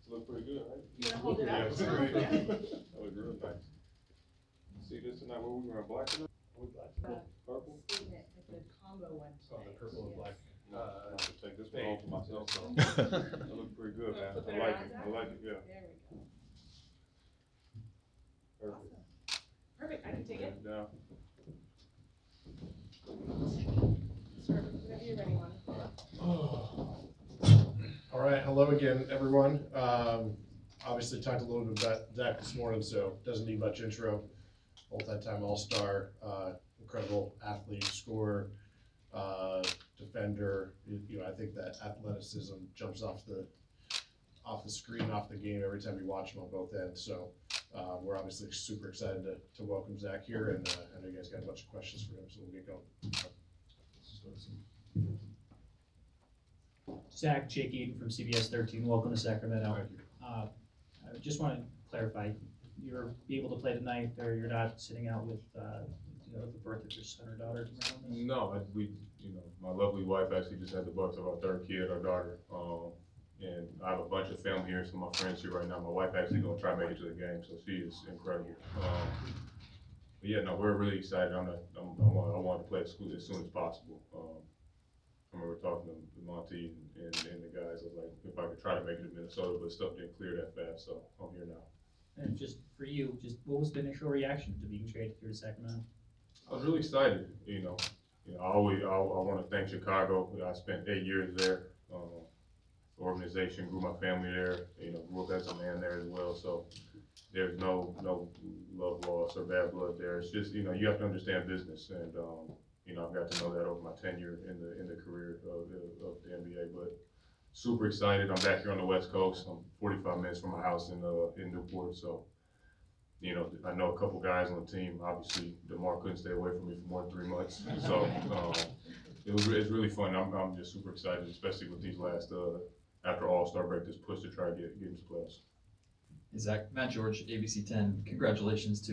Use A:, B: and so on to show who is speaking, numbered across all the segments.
A: Look pretty good, right?
B: You wanna hold it
A: Yeah,
B: up?
A: it's pretty good. That was real nice. See this tonight, what we wearing, black tonight? We black tonight? Purple?
B: Student, it's a combo one
C: Oh,
B: today.
C: the purple and black.
A: No, I have to take this one
C: fade.
A: home for myself, so. That look pretty good, man.
B: Flip
A: I
B: it
A: like
B: around,
A: it,
B: Zach?
A: I like it, yeah.
B: There we go.
A: Perfect.
B: Awesome. Perfect, I can take it.
A: Hands down.
B: Sure, whenever you're ready, Juan.
C: All right, hello again, everyone. Obviously talked a little bit about Zach this morning, so doesn't need much intro. Multi-time All-Star, incredible athlete, scorer, defender. You know, I think that athleticism jumps off the screen, off the game every time you watch him on both ends. So we're obviously super excited to welcome Zach here, and I know you guys got a bunch of questions for him, so we'll get going.
D: Zach, Jake Eden from CBS 13, welcome to Sacramento.
C: Thank you.
D: I just want to clarify, you're able to play tonight, or you're not sitting out with, the birth of your son or daughter tomorrow?
A: No, my lovely wife actually just had the birth of our third kid, our daughter. And I have a bunch of family here, some of my friends here right now. My wife actually gonna try to make it to the game, so she is incredible. But yeah, no, we're really excited. I want to play at school as soon as possible. I remember talking to Monty and the guys. I was like, if I could try to make it to Minnesota, but stuff didn't clear that fast, so I'm here now.
D: And just for you, what was the initial reaction to being traded here to Sacramento?
A: I was really excited. I want to thank Chicago. I spent 8 years there. The organization, grew my family there. Grew up as a man there as well. So there's no love lost or bad blood there. It's just you have to understand business, and I've got to know that over my tenure in the career of the NBA. But super excited. I'm back here on the West Coast. I'm 45 minutes from my house in Newport. So I know a couple guys on the team. Obviously, DeMar couldn't stay away from me for more than 3 months. So it's really fun. I'm just super excited, especially with these last after All-Star break, this push to try to get into playoffs.
E: Hey Zach, Matt George, ABC 10. Congratulations to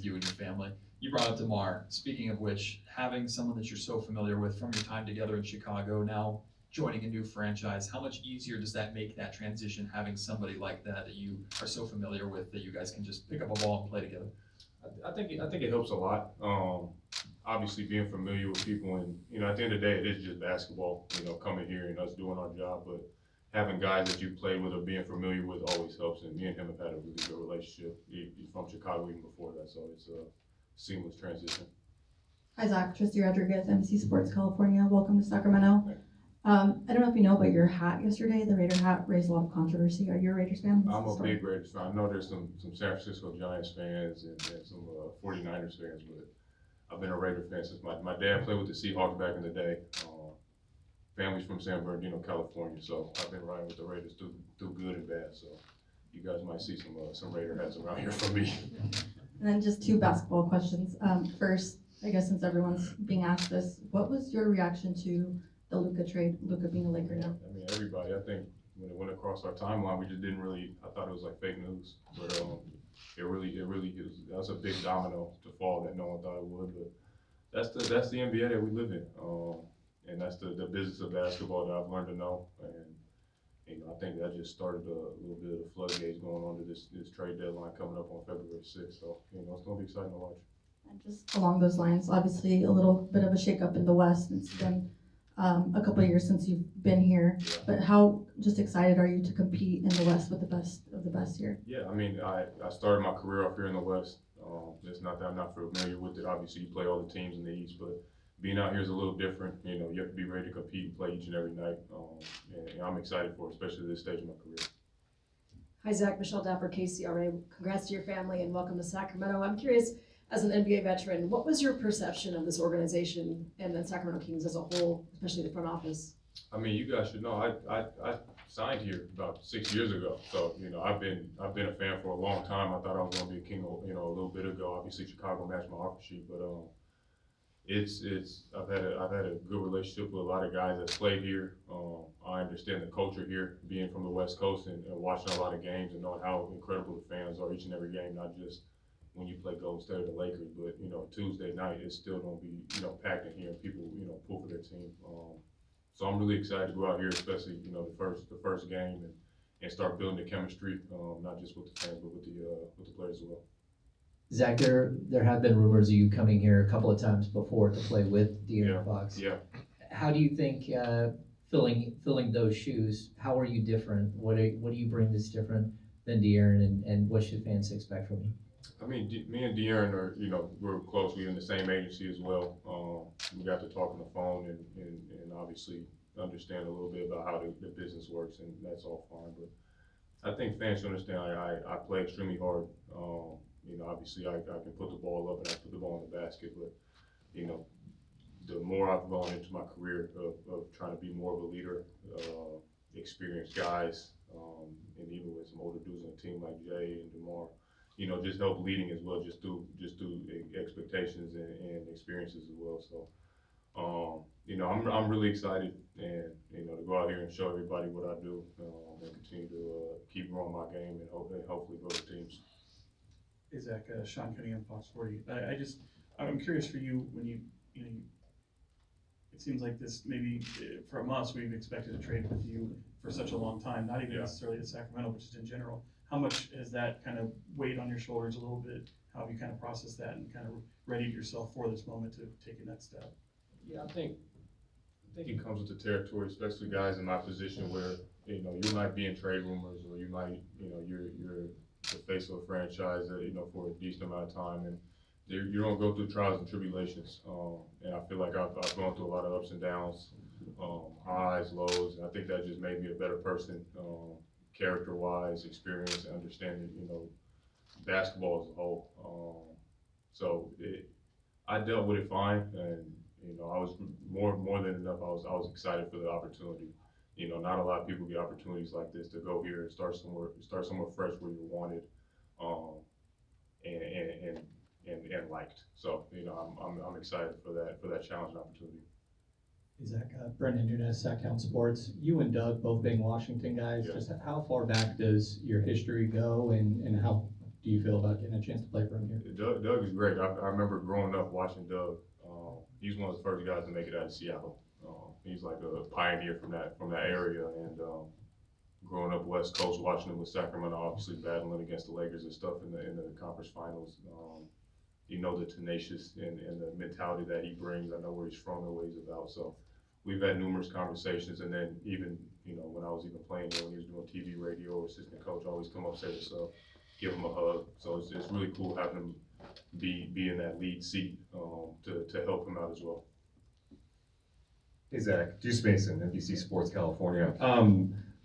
E: you and your family. You brought up DeMar. Speaking of which, having someone that you're so familiar with from your time together in Chicago, now joining a new franchise, how much easier does that make that transition, having somebody like that you are so familiar with, that you guys can just pick up a ball and play together?
A: I think it helps a lot. Obviously, being familiar with people, and at the end of the day, it is just basketball. Coming here and us doing our job, but having guys that you played with or being familiar with always helps. And me and him have had a really good relationship. He's from Chicago even before that, so it's a seamless transition.
F: Hi Zach, Tristy Rodriguez, NBC Sports California. Welcome to Sacramento. I don't know if you know, but your hat yesterday, the Raider hat, raised a lot of controversy. Are you a Raiders fan?
A: I'm a big Raiders fan. I know there's some San Francisco Giants fans and some 49ers fans, but I've been a Raider fan since my dad played with the Seahawks back in the day. Family's from San Bernardino, California, so I've been riding with the Raiders through good and bad. So you guys might see some Raider hats around here from me.
F: And then just two basketball questions. First, I guess since everyone's being asked this, what was your reaction to the Luka trade, Luka being a Laker now?
A: I mean, everybody, I think when it went across our timeline, we just didn't really, I thought it was like fake news, but it really is, that's a big domino to fall that no one thought it would, but that's the NBA that we live in, and that's the business of basketball that I've learned to know, and I think that just started a little bit of the floodgates going on to this trade deadline coming up on February 6th, so it's gonna be exciting to watch.
F: And just along those lines, obviously a little bit of a shakeup in the West. It's been a couple of years since you've been here,
A: Yeah.
F: but how just excited are you to compete in the West with the best of the best here?
A: Yeah, I mean, I started my career up here in the West. It's not that I'm not familiar with it. Obviously, you play all the teams in the East, but being out here is a little different. You have to be ready to compete and play each and every night. And I'm excited for it, especially at this stage of my career.
G: Hi, Zach. Michelle Dapper, KCRA. Congrats to your family and welcome to Sacramento. I'm curious, as an NBA veteran, what was your perception of this organization and the Sacramento Kings as a whole, especially the front office?
A: I mean, you guys should know, I signed here about 6 years ago. So, I've been a fan for a long time. I thought I was going to be a King, a little bit ago. Obviously, Chicago matched my offer sheet, but I've had a good relationship with a lot of guys that played here. I understand the culture here, being from the West Coast and watching a lot of games and knowing how incredible the fans are each and every game, not just when you play Golden State or the Lakers, but Tuesday night it's still gonna be packed in here and people pull for their team. So I'm really excited to go out here, especially the first game and start building the chemistry, not just with the fans, but with the players as well.
H: Zach, there have been rumors of you coming here a couple of times before to play with De'Aaron Fox.
A: Yeah.
H: How do you think filling those shoes? How are you different? What do you bring that's different than De'Aaron, and what should fans expect from you?
A: I mean, me and De'Aaron are, we're close. We're in the same agency as well. We got to talk on the phone and obviously understand a little bit about how the business works, and that's all fine. But I think fans should understand I play extremely hard. Obviously I can put the ball up and I put the ball in the basket, but, the more I've gone into my career of trying to be more of a leader, experienced guys, and even with some older dudes on the team like Jay and DeMar, just help leading as well, just through expectations and experiences as well. So, I'm really excited, and to go out here and show everybody what I do, and continue to keep growing my game and hopefully grow the teams.
I: Hey Zach, Sean Cunningham, Fox 40. I'm curious for you when it seems like this maybe from us, we've expected to trade with you for such a long time, not even necessarily at Sacramento, but just in general. How much has that kind of weighed on your shoulders a little bit? How have you kind of processed that and kind of readied yourself for this moment to take a next step?
A: Yeah, I think it comes with the territory, especially guys in my position where, you might be in trade rumors, or you might, you're the face of a franchise, for a decent amount of time, and you're gonna go through trials and tribulations. And I feel like I've gone through a lot of ups and downs, highs, lows, and I think that just made me a better person, character-wise, experience, and understanding, basketball as a whole. So I dealt with it fine, and I was more than enough. I was excited for the opportunity. Not a lot of people get opportunities like this to go here and start somewhere fresh where you're wanted, and liked. So I'm excited for that challenge and opportunity.
J: Zach, Brendan Nunez, Sac Sports. You and Doug both being Washington guys,
A: Yeah.
J: just how far back does your history go, and how do you feel about getting a chance to play for him here?
A: Doug is great. I remember growing up watching Doug. He's one of the first guys to make it out of Seattle. He's like a pioneer from that area, and growing up West Coast, watching him with Sacramento, obviously battling against the Lakers and stuff in the conference finals. The tenacious and the mentality that he brings. I know where he's from and what he's about. So we've had numerous conversations, and then even, when I was even playing, when he was doing TV, radio, or assistant coach, I always come up, say what's up, give him a hug. So it's really cool having him be in that lead seat, to help him out as well.
K: Hey Zach, Deuce Mason, NBC Sports California.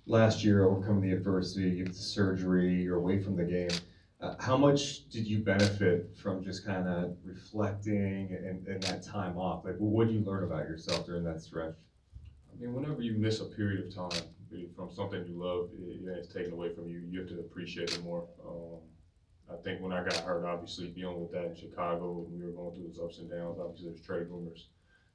K: Last year, overcoming the adversity, you have the surgery, you're away from the game. How much did you benefit from just kind of reflecting and that time off? Like, what did you learn about yourself during that stretch?
A: I mean, whenever you miss a period of time from something you love, and it's taken away from you, you have to appreciate it more. I think when I got hurt, obviously dealing with that in Chicago, and we were going through those ups and downs, obviously there's trade rumors.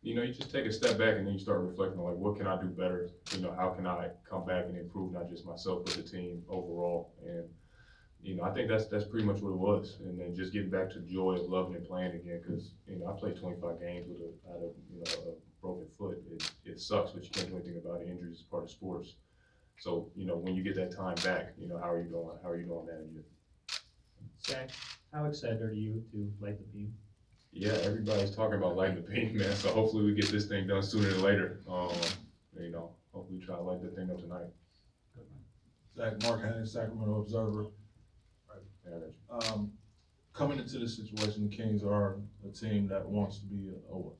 A: You just take a step back and then you start reflecting on, like, what can I do better? How can I come back and improve not just myself, but the team overall? And, I think that's pretty much what it was. And then just getting back to the joy of loving and playing again, because, I played 25 games out of a broken foot. It sucks, but you can't do anything about it. Injuries is part of sports. So, when you get that time back, how are you doing? How are you doing managing it?
D: Zach, how excited are you to light the beam?
A: Yeah, everybody's talking about lighting the beam, man. So hopefully we get this thing done sooner than later. Hopefully try to light the thing up tonight.
L: Zach, Mark Hannon, Sacramento Observer. Coming into this situation, the Kings are a team that wants to be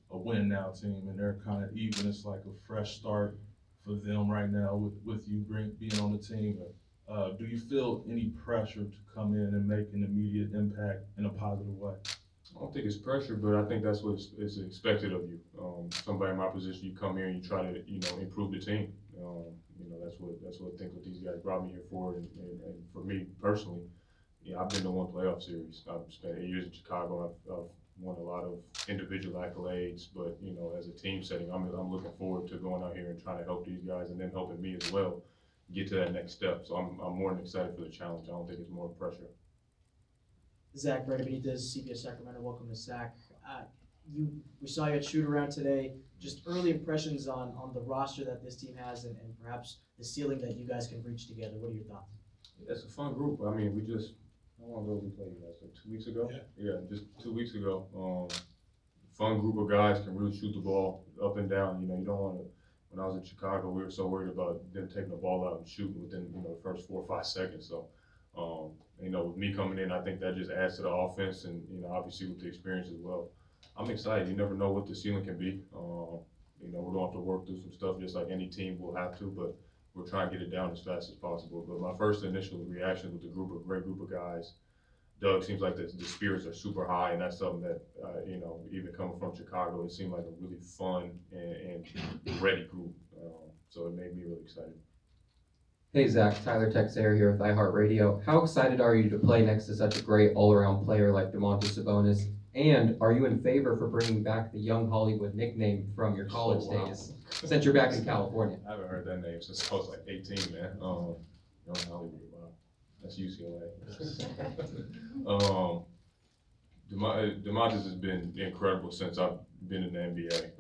L: a win now team, and they're kind of even. It's like a fresh start for them right now with you being on the team. Do you feel any pressure to come in and make an immediate impact in a positive way?
A: I don't think it's pressure, but I think that's what is expected of you. Somebody in my position, you come here and you try to, improve the team. That's what I think what these guys brought me here for, and for me personally, I've been to one playoff series. I've spent 8 years in Chicago. I've won a lot of individual accolades, but as a team setting, I'm looking forward to going out here and trying to help these guys, and them helping me as well get to that next step. So I'm more than excited for the challenge. I don't think it's more pressure.
M: Zach, Brandon Benitez, CBS Sacramento. Welcome to Sac. we saw you at shoot around today. Just early impressions on the roster that this team has and perhaps the ceiling that you guys can reach together. What are your thoughts?
A: It's a fun group. I mean, how long ago we played you guys? Like 2 weeks ago? Yeah, just 2 weeks ago. Fun group of guys, can really shoot the ball up and down. You know, you don't want to. When I was in Chicago, we were so worried about them taking the ball out and shooting within, the first 4 or 5 seconds. So, with me coming in, I think that just adds to the offense, and obviously with the experience as well. I'm excited. You never know what the ceiling can be. We're going to have to work through some stuff just like any team will have to, but we're trying to get it down as fast as possible. But my first initial reaction with the group, a great group of guys. Doug, seems like the spirits are super high, and that's something that, even coming from Chicago, it seemed like a really fun and ready group. So it made me really excited.
N: Hey Zach, Tyler Texair here with iHeartRadio. How excited are you to play next to such a great all-around player like DeMontis Sabonis? And are you in favor for bringing back the Young Hollywood nickname from your college days, since you're back in California?
A: I haven't heard that name since I was like 18, man. Young Hollywood, wow. That's UCLA. DeMontis has been incredible since I've been in the NBA.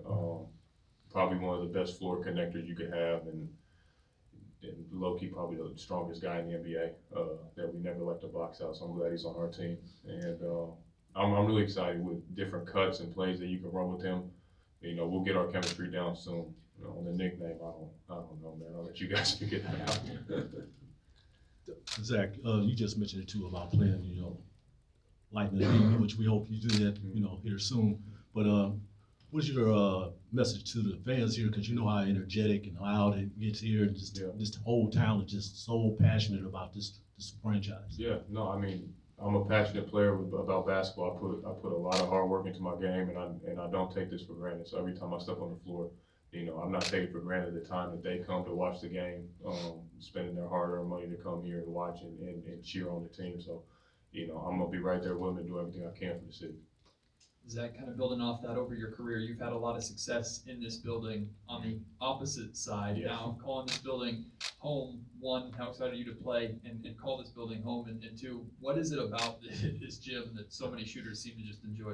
A: Probably one of the best floor connectors you could have, and low-key probably the strongest guy in the NBA that we never let to box out. So I'm glad he's on our team. And I'm really excited with different cuts and plays that you can run with him. We'll get our chemistry down soon. On the nickname, I don't know, man. I'll let you guys figure that out.
O: Zach, you just mentioned it too about playing, Lightning League, which we hope you do that, here soon. But what's your message to the fans here? Because you know how energetic and loud it gets here, and just this whole town is just so passionate about this franchise.
A: Yeah, no, I mean, I'm a passionate player about basketball. I put a lot of hard work into my game, and I don't take this for granted. So every time I step on the floor, I'm not taking for granted the time that they come to watch the game, spending their hard-earned money to come here and watch and cheer on the team. So, I'm gonna be right there with them and do everything I can for the city.
E: Zach, kind of building off that over your career, you've had a lot of success in this building. On the opposite side, now calling this building home, one, how excited are you to play and call this building home, and two, what is it about this gym that so many shooters seem to just enjoy?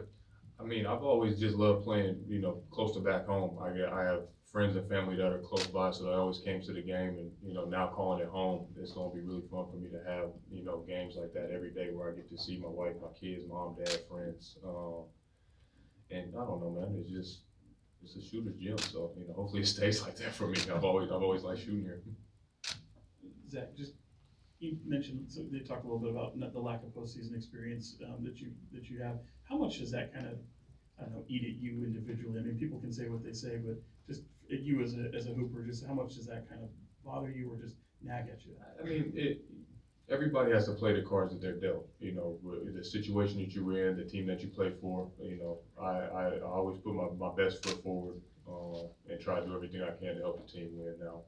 A: I mean, I've always just loved playing, close to back home. I have friends and family that are close by, so I always came to the game, and now calling it home, it's going to be really fun for me to have, games like that every day where I get to see my wife, my kids, mom, dad, friends. And I don't know, man, it's a shooter's gym, so, hopefully it stays like that for me. I've always liked shooting here.
I: Zach, you mentioned, so they talked a little bit about the lack of postseason experience that you have. How much does that kind of, eat at you individually? I mean, people can say what they say, but just at you as a hooper, just how much does that kind of bother you or just nag at you?
A: I mean, everybody has to play the cards that they're dealt. The situation that you were in, the team that you play for. I always put my best foot forward and try to do everything I can to help the team win. Now,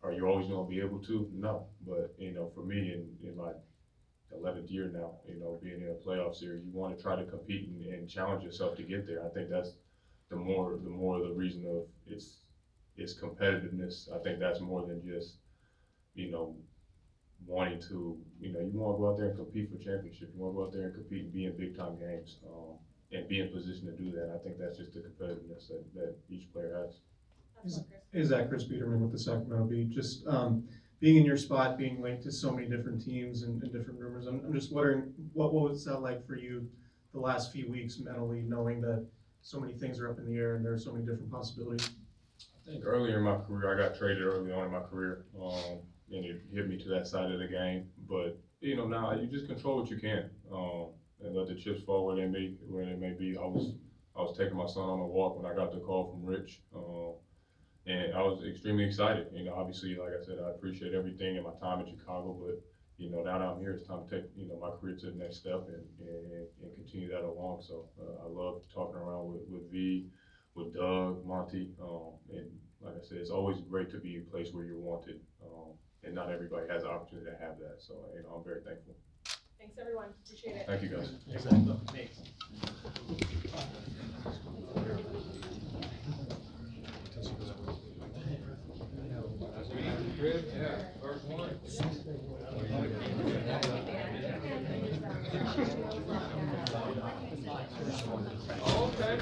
A: are you always going to be able to? No, but for me, in my 11th year now, being in a playoff series, you want to try to compete and challenge yourself to get there. I think that's the more the reason of it's competitiveness. I think that's more than just wanting to you want to go out there and compete for championship. You want to go out there and compete and be in big time games and be in position to do that. I think that's just the competitiveness that each player has.
P: Hey Zach, Chris Peterman with the Sacramento Bee. Just being in your spot, being linked to so many different teams and different rumors, I'm just wondering what was that like for you the last few weeks mentally, knowing that so many things are up in the air and there are so many different possibilities?
A: I think earlier in my career, I got traded early on in my career, and it hit me to that side of the game. But now you just control what you can, and let the chips fall where they may be. I was taking my son on a walk when I got the call from Rich. And I was extremely excited. Obviously, like I said, I appreciate everything in my time in Chicago, but now that I'm here, it's time to take my career to the next step and continue that along. So I love talking around with V, with Doug, Monty, and like I said, it's always great to be a place where you're wanted, and not everybody has the opportunity to have that. So I'm very thankful.
B: Thanks, everyone. Appreciate it.
A: Thank you, guys.
D: Thanks.
A: Yeah, first one. Okay.